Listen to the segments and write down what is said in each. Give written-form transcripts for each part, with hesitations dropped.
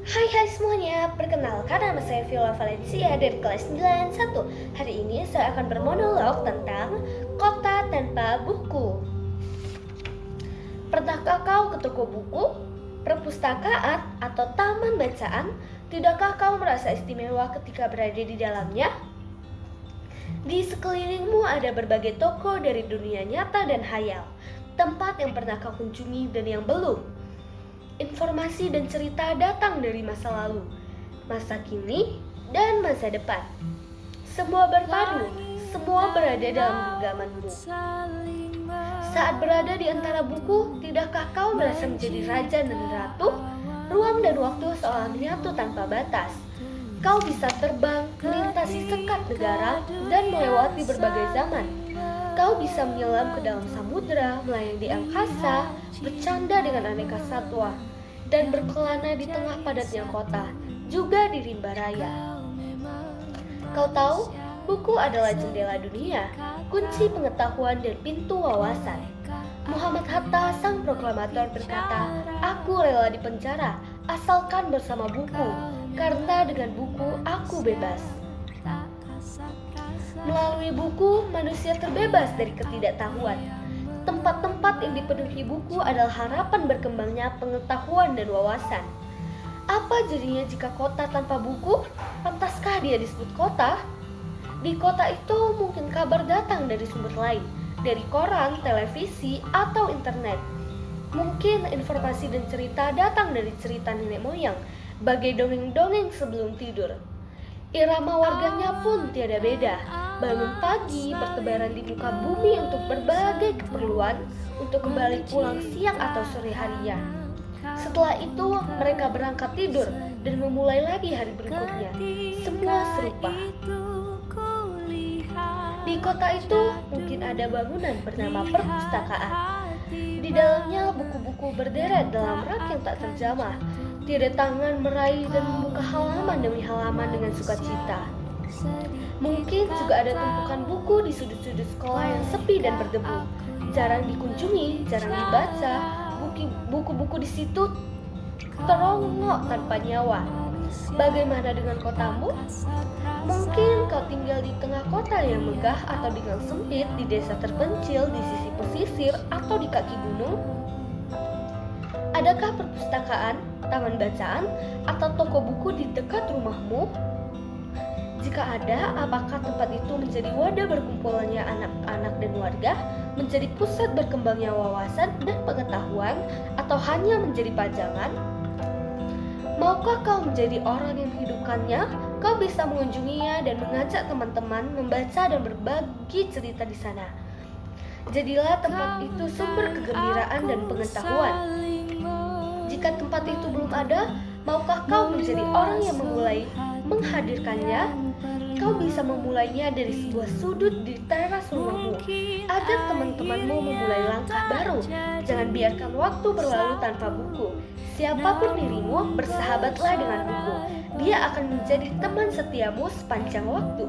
Hai semuanya, perkenalkan nama saya Viola Valencia dari kelas 91. Hari ini saya akan bermonolog tentang kota tanpa buku. Pernahkah kau ke toko buku, perpustakaan, atau taman bacaan? Tidakkah kau merasa istimewa ketika berada di dalamnya? Di sekelilingmu ada berbagai toko dari dunia nyata dan hayal, tempat yang pernah kau kunjungi dan yang belum. Informasi dan cerita datang dari masa lalu, masa kini, dan masa depan. Semua berpadu, semua berada dalam genggamanmu. Saat berada di antara buku, tidakkah kau merasa menjadi raja dan ratu? Ruang dan waktu seolah menyatu tanpa batas. Kau bisa terbang, melintasi sekat negara, dan melewati berbagai zaman. Kau bisa menyelam ke dalam samudera, melayang di angkasa, bercanda dengan aneka satwa, dan berkelana di tengah padatnya kota, juga di rimba raya. Kau tahu, buku adalah jendela dunia, kunci pengetahuan dan pintu wawasan. Muhammad Hatta, sang proklamator, berkata, "Aku rela dipenjara, asalkan bersama buku, karena dengan buku aku bebas." Melalui buku, manusia terbebas dari ketidaktahuan. Tempat-tempat yang dipenuhi buku adalah harapan berkembangnya pengetahuan dan wawasan. Apa jadinya jika kota tanpa buku? Pantaskah dia disebut kota? Di kota itu mungkin kabar datang dari sumber lain, dari koran, televisi, atau internet. Mungkin informasi dan cerita datang dari cerita nenek moyang, bagai dongeng-dongeng sebelum tidur. Irama warganya pun tiada beda. Bangun pagi, bertebaran di muka bumi untuk berbagai keperluan, untuk kembali pulang siang atau sore harinya. Setelah itu, mereka berangkat tidur dan memulai lagi hari berikutnya. Semua serupa. Di kota itu mungkin ada bangunan bernama perpustakaan. Di dalamnya buku-buku berderet dalam rak yang tak terjamah. Tiada tangan meraih dan membuka halaman demi halaman dengan sukacita. Mungkin juga ada tumpukan buku di sudut-sudut sekolah yang sepi dan berdebu. Jarang dikunjungi, jarang dibaca. Buku-buku di situ terongok tanpa nyawa. Bagaimana dengan kotamu? Mungkin kau tinggal di tengah kota yang megah atau di gang sempit di desa terpencil di sisi pesisir atau di kaki gunung. Adakah perpustakaan, taman bacaan, atau toko buku di dekat rumahmu? Jika ada, apakah tempat itu menjadi wadah berkumpulnya anak-anak dan warga, menjadi pusat berkembangnya wawasan dan pengetahuan, atau hanya menjadi pajangan? Maukah kau menjadi orang yang menghidupkannya? Kau bisa mengunjunginya dan mengajak teman-teman membaca dan berbagi cerita di sana. Jadilah tempat itu sumber kegembiraan dan pengetahuan. Jika tempat itu belum ada, maukah kau menjadi orang yang memulai menghadirkannya? Kau bisa memulainya dari sebuah sudut di teras rumahmu, agar teman-temanmu memulai langkah baru. Jangan biarkan waktu berlalu tanpa buku. Siapapun dirimu, bersahabatlah dengan buku. Dia akan menjadi teman setiamu sepanjang waktu.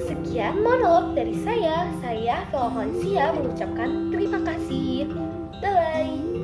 Sekian monolog dari saya Viola Valencia mengucapkan terima kasih. Bye.